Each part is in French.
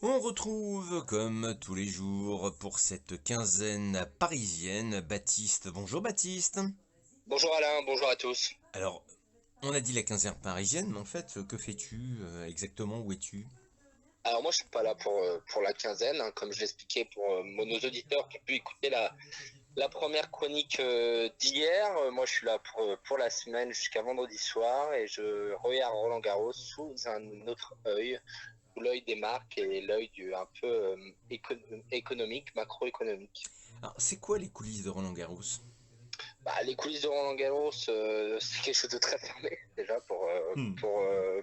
On retrouve, comme tous les jours, pour cette quinzaine parisienne, Baptiste. Bonjour Baptiste. Bonjour Alain, bonjour à tous. Alors, on a dit la quinzaine parisienne, mais en fait, que fais-tu exactement? Où es-tu? Alors moi je suis pas là pour la quinzaine, hein, comme je l'expliquais pour nos auditeurs qui ont pu écouter la première chronique d'hier. Moi je suis là pour la semaine jusqu'à vendredi soir et je regarde Roland Garros sous un autre œil, sous l'œil des marques et l'œil du un peu économique, macroéconomique. Alors, c'est quoi les coulisses de Roland Garros? Bah, les coulisses de Roland Garros, c'est quelque chose de très fermé déjà Hmm.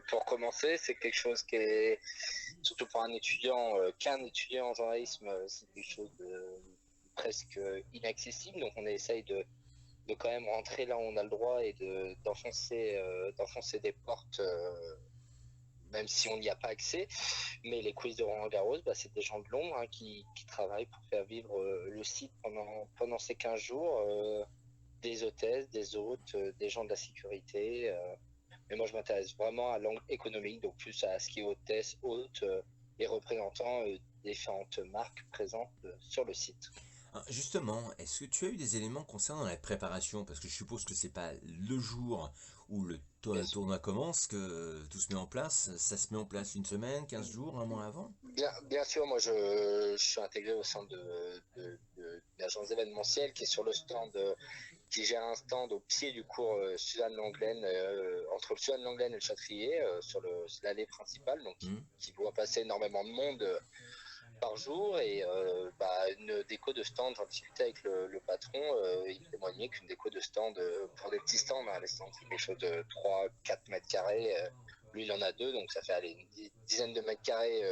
pour commencer. C'est quelque chose qui est surtout pour un étudiant, qu'un étudiant en journalisme, c'est quelque chose de presque inaccessible. Donc on essaye de quand même rentrer là où on a le droit et d'enfoncer des portes, même si on n'y a pas accès. Mais les quiz de Roland Garros, bah, c'est des gens de l'ombre, hein, qui travaillent pour faire vivre le site pendant ces 15 jours. Des hôtesses, des hôtes, des gens de la sécurité. Mais moi, je m'intéresse vraiment à l'angle économique, donc plus à ce qui est hôtesse, hôte et représentant différentes marques présentes sur le site. Ah, justement, est-ce que tu as eu des éléments concernant la préparation? Parce que je suppose que c'est pas le jour où le Bien sûr. tournoi commence que tout se met en place. Ça se met en place une semaine, 15 jours, un mois avant? Bien sûr, moi je suis intégré au sein de l'agence événementielle qui est sur le stand, qui gère un stand au pied du cours Suzanne Langlaine, entre le Suzanne Langlaine et le Châtrier, sur l'allée principale, donc Hmm. qui voit passer énormément de monde par jour. Et bah, une déco de stand, j'en discutais avec le patron, il me témoignait qu'une déco de stand, pour des petits stands, hein, les stands c'est quelque chose de 3 4 mètres carrés, lui il en a deux, donc ça fait aller, une dizaine de mètres carrés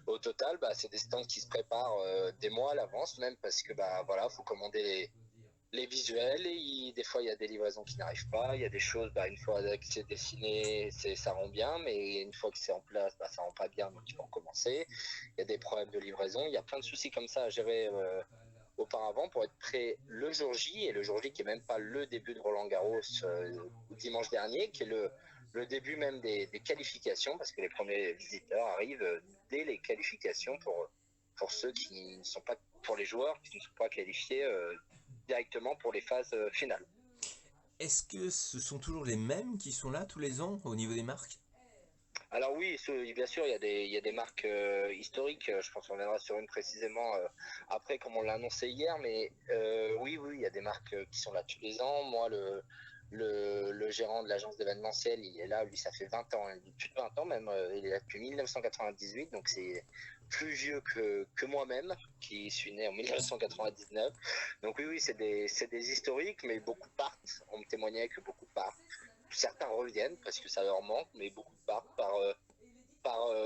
au total. Bah, c'est des stands qui se préparent des mois à l'avance même, parce que bah, voilà, faut commander les visuels, et des fois il y a des livraisons qui n'arrivent pas, il y a des choses, bah, une fois que c'est dessiné, ça rend bien, mais une fois que c'est en place, bah, ça rend pas bien, donc il faut recommencer. Il y a des problèmes de livraison, il y a plein de soucis comme ça à gérer auparavant pour être prêt le jour J, et le jour J qui est même pas le début de Roland Garros dimanche dernier, qui est le début même des qualifications, parce que les premiers visiteurs arrivent dès les qualifications pour ceux qui ne sont pas, pour les joueurs qui ne sont pas qualifiés directement pour les phases finales. Est-ce que ce sont toujours les mêmes qui sont là tous les ans au niveau des marques? Alors oui, bien sûr, il y a des marques historiques. Je pense qu'on reviendra sur une précisément après, comme on l'a annoncé hier. Mais oui, il y a des marques qui sont là tous les ans. Moi, le gérant de l'agence d'événementiel, il est là. Lui, ça fait 20 ans, hein, plus de 20 ans même. Il est là depuis 1998, donc c'est plus vieux que moi-même, qui suis né en 1999. Donc oui, c'est des historiques, mais beaucoup partent. On me témoignait que beaucoup partent. Certains reviennent parce que ça leur manque, mais beaucoup partent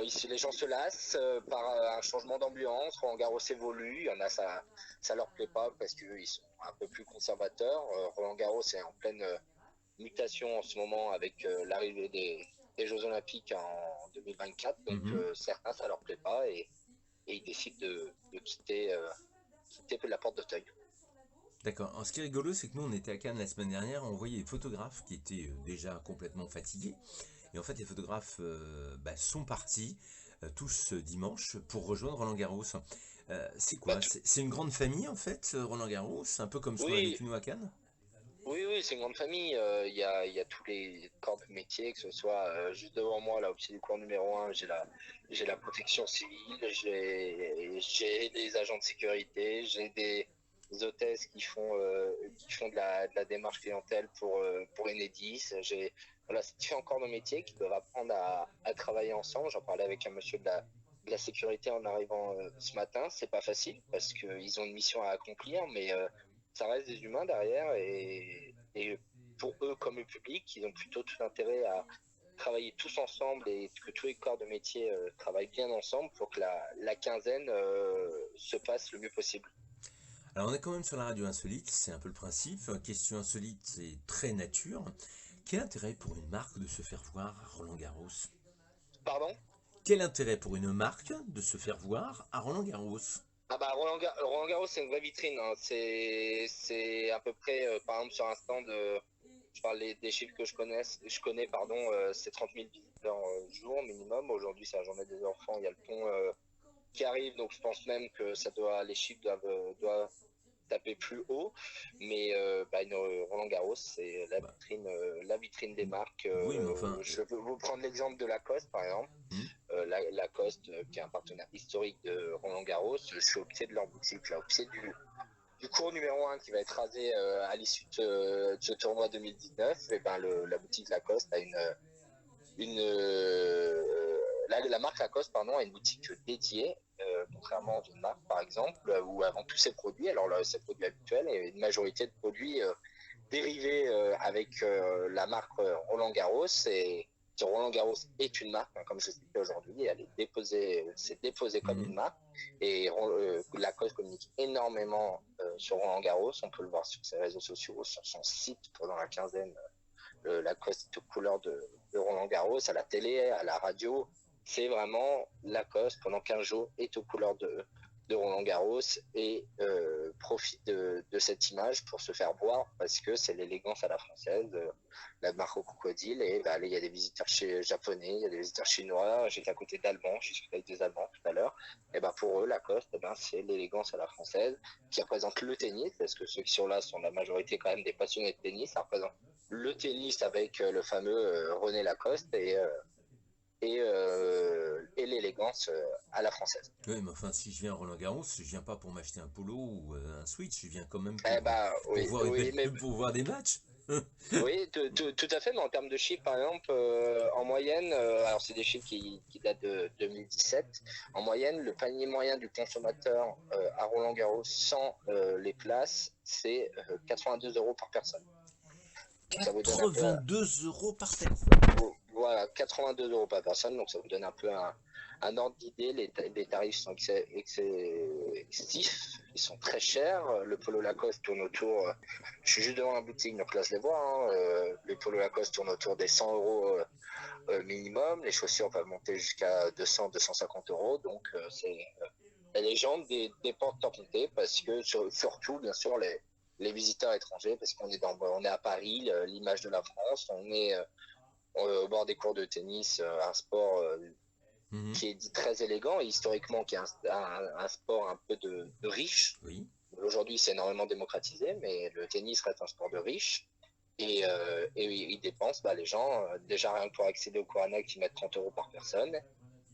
ici, les gens se lassent par un changement d'ambiance. Roland Garros évolue, il y en a ça leur plaît pas parce qu'ils sont un peu plus conservateurs. Roland Garros est en pleine mutation en ce moment avec l'arrivée des Jeux Olympiques en 2024, donc Mhm. certains ça leur plaît pas, et ils décident de quitter la porte d'Auteuil. D'accord. Alors, ce qui est rigolo, c'est que nous, on était à Cannes la semaine dernière, on voyait des photographes qui étaient déjà complètement fatigués. Et en fait, les photographes sont partis tous dimanche pour rejoindre Roland Garros. C'est Bah, quoi? C'est une grande famille, en fait, Roland Garros, un peu comme ce qu'on a oui, vécu nous à Cannes? oui, c'est une grande famille. Il y a tous les corps de métier, que ce soit juste devant moi, là, au pied du cours numéro un, j'ai la protection civile, j'ai des agents de sécurité, j'ai des hôtesses qui font de la démarche clientèle pour Enedis. Voilà, c'est différents corps de métier qui doivent apprendre à travailler ensemble. J'en parlais avec un monsieur de la sécurité en arrivant ce matin. C'est pas facile parce qu'ils ont une mission à accomplir, mais ça reste des humains derrière, et pour eux comme le public, ils ont plutôt tout intérêt à travailler tous ensemble et que tous les corps de métier travaillent bien ensemble pour que la quinzaine se passe le mieux possible. Alors, on est quand même sur la radio insolite, c'est un peu le principe. Question insolite, c'est très nature. Quel intérêt pour une marque de se faire voir à Roland Garros? Pardon. Quel intérêt pour une marque de se faire voir à Roland Garros? Ah bah Roland Garros c'est une vraie vitrine, hein. C'est à peu près par exemple sur un stand, je parle des chiffres que je connais pardon, c'est 30 000 visiteurs jour minimum. Aujourd'hui c'est la journée des enfants, il y a le pont qui arrive, donc je pense même que les chiffres doivent taper plus haut, mais Roland Garros, c'est Bah, la vitrine des marques. oui, mais enfin... Je peux vous prendre l'exemple de Lacoste, par exemple. hmm, Lacoste, qui est un partenaire historique de Roland Garros, je suis au pied de leur boutique, là, au pied du cours numéro 1 qui va être rasé à l'issue de ce tournoi 2019. Et ben la boutique Lacoste a la marque Lacoste, pardon, a une boutique dédiée, contrairement aux autres marques, par exemple, où avant tous ses produits, alors là, ses produits habituels, et une majorité de produits dérivés avec la marque Roland Garros. Et Roland Garros est une marque, hein, comme je l'expliquais aujourd'hui, c'est déposé comme une hmm. marque. Et Lacoste communique énormément sur Roland Garros. On peut le voir sur ses réseaux sociaux, sur son site pendant la quinzaine. Lacoste aux couleurs de Roland Garros, à la télé, à la radio. C'est vraiment Lacoste pendant 15 jours est aux couleurs de Roland Garros et profite de cette image pour se faire voir parce que c'est l'élégance à la française, la marque au crocodile. Et bah, il y a des visiteurs japonais, il y a des visiteurs chinois. J'étais à côté d'Allemands, j'ai discuté avec des Allemands tout à l'heure. Et bah, pour eux, Lacoste, c'est l'élégance à la française qui représente le tennis, parce que ceux qui sont là sont la majorité quand même des passionnés de tennis. Ça représente le tennis avec le fameux René Lacoste et l'élégance à la française. Oui, mais enfin, si je viens à Roland-Garros, je viens pas pour m'acheter un polo ou un Switch, je viens quand même Eh bah, pour oui, voir, oui, mais pour voir des matchs. oui, tout à fait, mais en termes de chiffres, par exemple, en moyenne, alors c'est des chiffres qui datent de 2017, en moyenne, le panier moyen du consommateur à Roland-Garros sans les places, c'est 82 euros par personne. Donc ça vous donne un peu 82 € par personne. voilà, 82 euros par personne, donc ça vous donne un peu un ordre d'idée. Les tarifs sont excessifs, ils sont très chers. Le polo Lacoste tourne autour, je suis juste devant la boutique, donc là je les vois, hein, le polo Lacoste tourne autour des 100 euros minimum. Les chaussures peuvent monter jusqu'à 200-250 euros, donc les gens dépensent sans compter parce que surtout, bien sûr, les visiteurs étrangers, parce on est à Paris, l'image de la France, on est au bord des cours de tennis, un sport Mhm. qui est dit très élégant et historiquement qui est un sport un peu de riche. Oui. Aujourd'hui, c'est énormément démocratisé, mais le tennis reste un sport de riche. Et ils dépensent, les gens, déjà rien que pour accéder au cours annexe, ils mettent 30 euros par personne.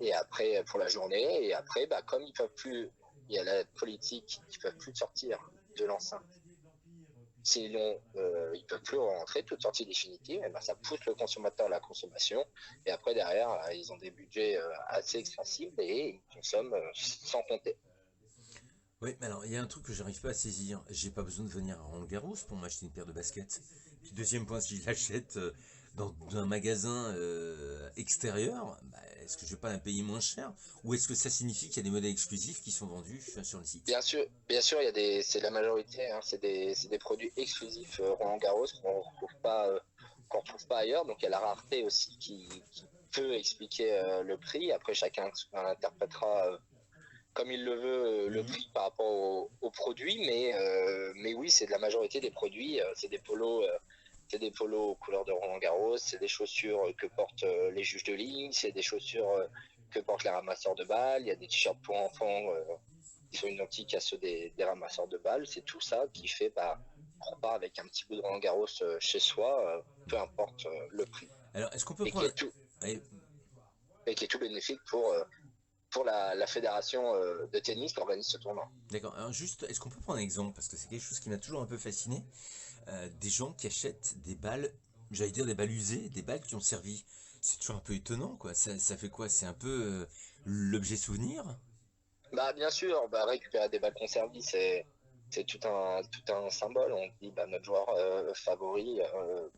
Et après, pour la journée, et après, comme ils peuvent plus, il y a la politique, ils peuvent plus sortir de l'enceinte. Sinon, ils ne peuvent plus rentrer, toute sortie définitive, et ça pousse le consommateur à la consommation. Et après, derrière, ils ont des budgets assez extensibles et ils consomment sans compter. Oui, mais alors, il y a un truc que j'arrive pas à saisir. J'ai pas besoin de venir à Roland-Garros pour m'acheter une paire de baskets. Puis deuxième point, si je l'achète dans un magasin extérieur, est-ce que je vais pas la payer moins cher? Ou est-ce que ça signifie qu'il y a des modèles exclusifs qui sont vendus sur le site? Bien sûr, c'est la majorité, hein, c'est des produits exclusifs Roland Garros qu'on retrouve pas ailleurs. Donc il y a la rareté aussi qui peut expliquer le prix. Après, chacun interprétera comme il le veut le Mhm. prix par rapport au produit, mais oui, c'est de la majorité des produits. C'est des polos aux couleurs de Roland Garros, c'est des chaussures que portent les juges de ligne, c'est des chaussures que portent les ramasseurs de balles. Il y a des t-shirts pour enfants qui sont identiques à ceux des ramasseurs de balles. C'est tout ça qui fait, on repart avec un petit bout de Roland Garros chez soi, peu importe le prix, Alors, est-ce qu'on peut et qui prendre... est tout, Allez, et qui est tout bénéfique pour la fédération de tennis qui organise ce tournoi. d'accord. Alors juste, est-ce qu'on peut prendre un exemple? Parce que c'est quelque chose qui m'a toujours un peu fasciné. Des gens qui achètent des balles, j'allais dire des balles usées, des balles qui ont servi. C'est toujours un peu étonnant, quoi. Ça fait quoi? C'est un peu l'objet souvenir? Bien sûr, récupérer des balles conservées, c'est tout un symbole. On dit notre joueur favori,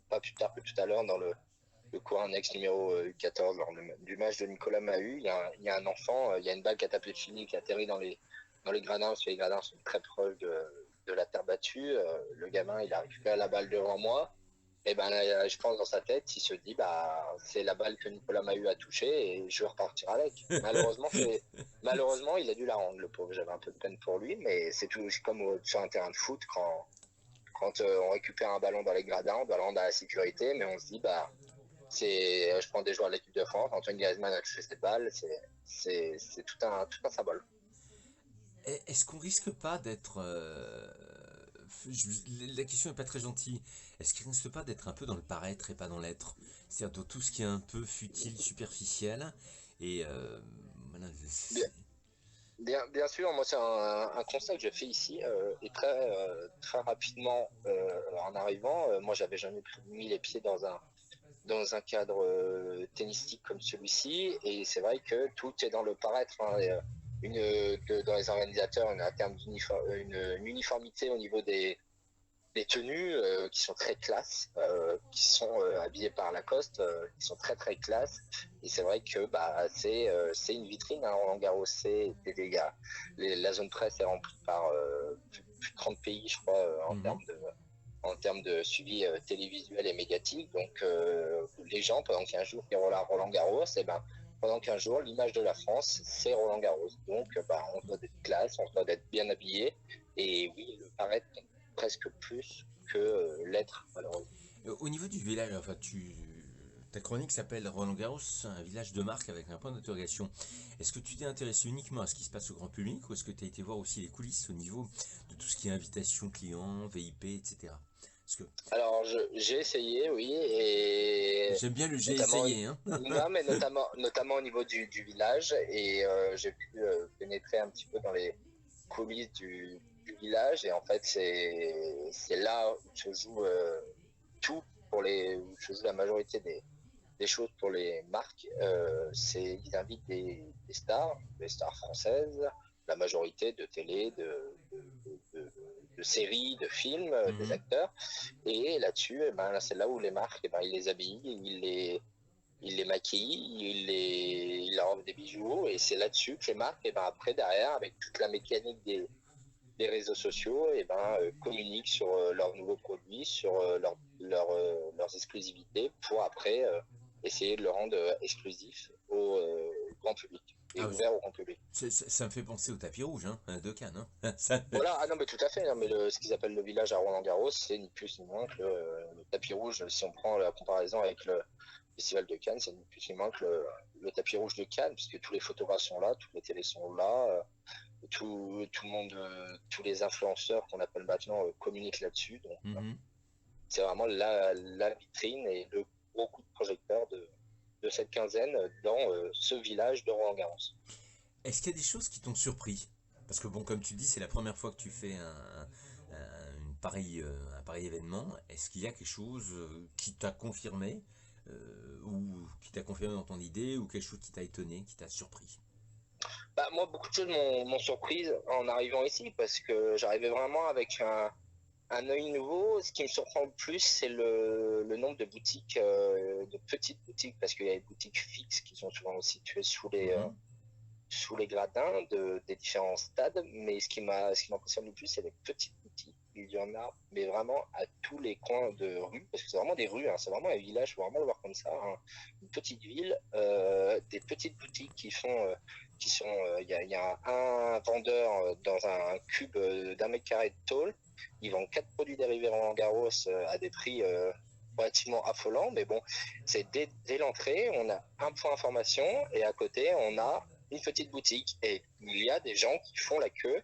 pas plus tard que tout à l'heure dans le cours annexe numéro 14 lors du match de Nicolas Mahut, il y a un enfant, il y a une balle qui a tapé le fini, qui a atterri dans les gradins, parce que les gradins sont très proches de la terre battue. Le gamin, il a récupéré la balle devant moi. Et je pense dans sa tête, il se dit, c'est la balle que Nicolas Mahut a touchée et je vais repartir avec. Malheureusement, il a dû la rendre, le pauvre. J'avais un peu de peine pour lui, mais c'est tout comme sur un terrain de foot quand on récupère un ballon dans les gradins, on doit le rendre à la sécurité, mais on se dit, je prends des joueurs de l'équipe de France, Antoine Griezmann a touché cette balle, c'est tout un symbole. Est-ce qu'on risque pas d'être... la question est pas très gentille. Est-ce qu'il risque pas d'être un peu dans le paraître et pas dans l'être? C'est-à-dire dans tout ce qui est un peu futile, superficiel. Et voilà, Bien sûr, moi c'est un constat que j'ai fait ici et très rapidement en arrivant, moi j'avais jamais mis les pieds dans un cadre tennistique comme celui-ci et c'est vrai que tout est dans le paraître. Hein, et, dans les organisateurs, on a un terme une uniformité au niveau des tenues qui sont très classe, qui sont habillées par Lacoste, qui sont très classe. Et c'est vrai que bah, c'est une vitrine, hein, Roland Garros, la zone presse est remplie par plus de 30 pays, je crois, mhm. en termes de suivi télévisuel et médiatique. Donc les gens, pendant 15 jours, qui Roland Garros, et ben, pendant 15 jours, l'image de la France, c'est Roland Garros. Donc bah, on doit être classe, on doit être bien habillé. Et oui, le paraître presque plus que l'être, malheureusement. Au niveau du village, enfin, ta chronique s'appelle Roland Garros, un village de marque avec un point d'interrogation. Est-ce que tu t'es intéressé uniquement à ce qui se passe au grand public ou est-ce que tu as été voir aussi les coulisses au niveau de tout ce qui est invitation client, VIP, etc. Parce que Alors, j'ai essayé, oui, et j'aime bien le j'ai notamment, essayé, hein. non, mais notamment au niveau du village, et j'ai pu pénétrer un petit peu dans les coulisses du village, et en fait, c'est là où se joue tout où se joue la majorité des choses pour les marques. Ils invitent des stars françaises, la majorité de télé, de séries, de films, des Mhm. acteurs. Et là-dessus, eh ben, c'est là où les marques, eh ben, ils les habillent, ils les maquillent, ils leur offrent des bijoux. Et c'est là-dessus que les marques, eh ben, après, derrière, avec toute la mécanique des réseaux sociaux, eh ben, communiquent sur leurs nouveaux produits, sur leurs exclusivités, pour après essayer de le rendre exclusif au grand public et Ah, ouvert au grand public. ça me fait penser au tapis rouge, hein, de Cannes. Hein. Ça, Voilà, ah non, mais tout à fait. Hein, mais ce qu'ils appellent le village à Roland-Garros, c'est ni plus ni moins que le tapis rouge. Si on prend la comparaison avec le Festival de Cannes, c'est ni plus ni moins que le tapis rouge de Cannes, puisque tous les photographes sont là, toutes les télés sont là, tout le monde, tous les influenceurs qu'on appelle maintenant communiquent là-dessus. Donc, mhm. c'est vraiment la vitrine et le gros coup de projecteur de cette quinzaine dans ce village de Roland-Garros. Est-ce qu'il y a des choses qui t'ont surpris? Parce que bon, comme tu dis, c'est la première fois que tu fais un pareil événement. Est-ce qu'il y a quelque chose qui t'a confirmé ou qui t'a confirmé dans ton idée ou quelque chose qui t'a étonné, qui t'a surpris? Bah, moi, beaucoup de choses m'ont surprise en arrivant ici parce que j'arrivais vraiment avec un œil nouveau. Ce qui me surprend le plus, c'est le nombre de boutiques, de petites boutiques, parce qu'il y a des boutiques fixes qui sont souvent situées Mhm. sous les gradins des différents stades. Mais ce qui m'impressionne le plus, c'est les petites boutiques. Il y en a, mais vraiment à tous les coins de rue, parce que c'est vraiment des rues, hein, c'est vraiment un village, il faut vraiment le voir comme ça. Hein. Une petite ville, des petites boutiques il y a un vendeur dans un cube d'1 mètre carré de tôle. Ils vendent 4 produits dérivés Roland Garros à des prix relativement affolants, mais bon, c'est dès l'entrée, on a un point information et à côté, on a une petite boutique. Et il y a des gens qui font la queue,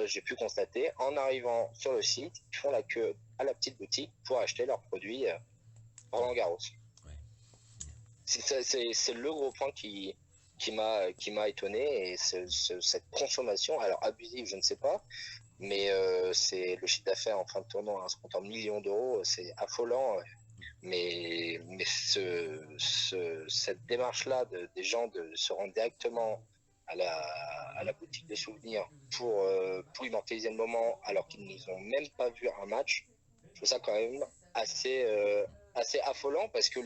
j'ai pu constater, en arrivant sur le site, ils font la queue à la petite boutique pour acheter leurs produits Roland Garros. Ouais. C'est le gros point qui m'a étonné et cette consommation, alors abusive, je ne sais pas, mais c'est le chiffre d'affaires en fin de tournoi, hein, se compte en millions d'euros, c'est affolant. Mais cette démarche-là des gens de se rendre directement à la, à la boutique des souvenirs pour immortaliser le moment alors qu'ils n'ont même pas vu un match, je trouve ça quand même assez, assez affolant parce que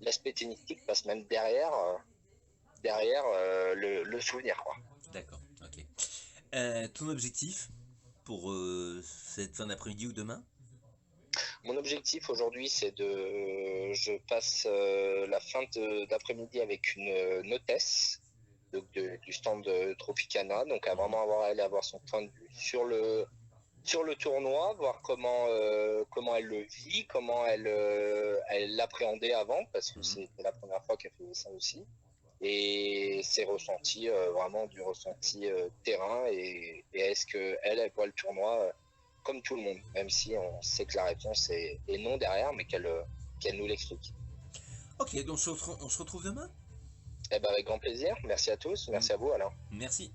l'aspect tennistique passe même derrière le souvenir, quoi. D'accord, ok. Ton objectif pour cette fin d'après-midi ou demain? Mon objectif aujourd'hui, je passe la fin d'après-midi avec une hôtesse du stand de Tropicana, donc à Mhm. vraiment aller avoir son point de vue sur le tournoi, voir comment elle le vit, comment elle l'appréhendait avant, parce que Mhm. c'était la première fois qu'elle faisait ça aussi, et c'est ressenti, vraiment du ressenti terrain, et est-ce qu'elle voit le tournoi comme tout le monde, même si on sait que la réponse est non derrière, mais qu'elle nous l'explique. Ok, donc on se retrouve demain. Eh ben, avec grand plaisir, merci à tous, merci à vous Alain. Merci.